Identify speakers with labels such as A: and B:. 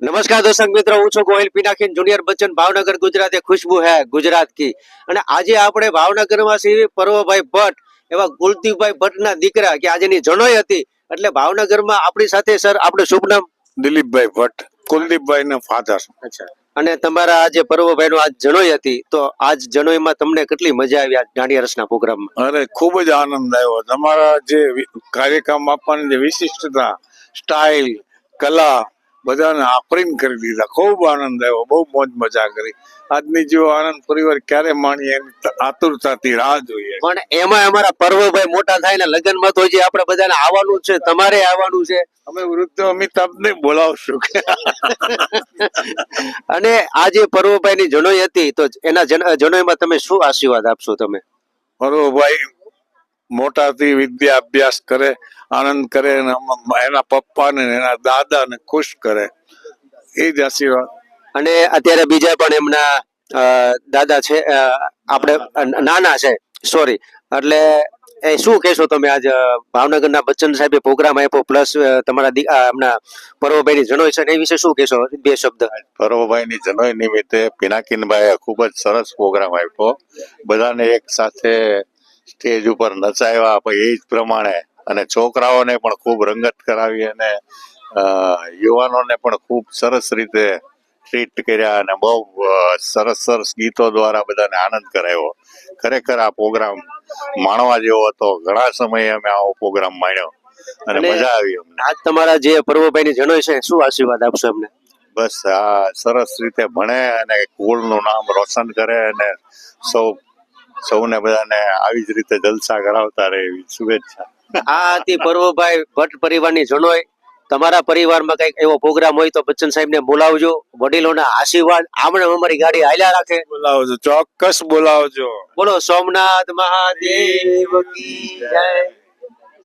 A: નમસ્કાર દર્શક મિત્રો, હું છું ગોહિલ પિનાકીન જુનિયર બચ્ચન ભાવનગર ગુજરાત ખુશ્બુ હે ગુજરાત કી। અને આજે આપણે ભાવનગરમાં છીએ પર્વભાઈ ભટ્ટ એવા કુલદીપભાઈ ભટ્ટના દીકરા કે આજની જનોઈ હતી એટલે ભાવનગરમાં આપણી સાથે સર આપણું શુભ નામ
B: દિલીપભાઈ ભટ્ટ, કુલદીપભાઈ ના ફાધર।
A: અચ્છા। અને તમારા આજે પર્વભાઈ નો આજ જનોઈ હતી તો આજ જનોઈમાં તમને કેટલી મજા આવી આ દાંડિયા રસના પ્રોગ્રામમાં?
B: અરે ખૂબ જ આનંદ આવ્યો। તમારા જે કાર્યક્રમ આપવાની જે વિશિષ્ટતા, સ્ટાઇલ, કલા બધાને આફરીન કરી દીધા। ખૂબ આનંદ આવ્યો, બહુ મોજ મજા કરી। આજની જેવો આનંદ પરિવાર ક્યારે માણીએ એની આતુરતાથી રાહ જોઈએ।
A: પણ એમાં અમારા પર્વભાઈ મોટા થાય ને લગ્નમાં તો હજી આપણે બધાને આવવાનું છે, તમારે આવવાનું છે।
B: અમે વૃદ્ધ અમિતાભને બોલાવશું।
A: અને આજે પર્વભાઈ ની જનોઈ હતી તો એના જનોઈમાં તમે શું આશીર્વાદ આપશો? તમે
B: પર્વભાઈ મોટાથી વિદ્યા અભ્યાસ કરે, આનંદ કરે, એના પપ્પાને એના દાદાને ખુશ કરે, એ જ આશીર્વાદ।
A: અને અત્યારે બીજા પણ એમના દાદા છે, આપણે નાના છે, સોરી, એટલે એ શું કહેશો તમે? આજ ભાવનગરના બચ્ચન સાહેબે પ્રોગ્રામ આપ્યો પ્લસ તમારા એમના પર્વભાઈ ની જનોઈ છે એ વિશે શું કહેશો? બે શબ્દ।
C: પર્વભાઈ ની જનોઈ નિમિત્તે પિનાકીનભાઈએ ખૂબ જ સરસ પ્રોગ્રામ આપ્યો। બધાને એક સાથે સ્ટેજ ઉપર નચાવ્યા, પછી એ જ પ્રમાણે અને છોકરાઓને પણ ખૂબ રંગત કરાવી અને યુવાનોને પણ ખૂબ સરસ રીતે ટ્રીટ કર્યા અને બહુ સરસ સરસ ગીતો દ્વારા બધાને આનંદ કરાવ્યો। ખરેખર આ પ્રોગ્રામ માણવા જેવો હતો। ઘણા સમયે અમે આવો પ્રોગ્રામ માણ્યો અને મજા આવી અમને।
A: આજ તમારા જે પર્વભાઈ ની જનોઈ છે શું આશીર્વાદ આપશો એમને?
C: બસ આ સરસ રીતે ભણે અને કુળનું નામ રોશન કરે અને સૌને બધાને આવી જ રીતે જલસા કરાવતા રહે એવી શુભેચ્છા।
A: આ હતી પર્વભાઈ ભટ્ટ પરિવારની જનોઈ। તમારા પરિવારમાં કઈક એવો પ્રોગ્રામ હોય તો બચ્ચન સાહેબ ને બોલાવજો, વડીલોના આશીર્વાદ આમણે અમારી ગાડી હાલ્યા રાખે।
B: બોલાવજો, ચોક્કસ બોલાવજો।
A: બોલો સોમનાથ મહાદેવ કી જય।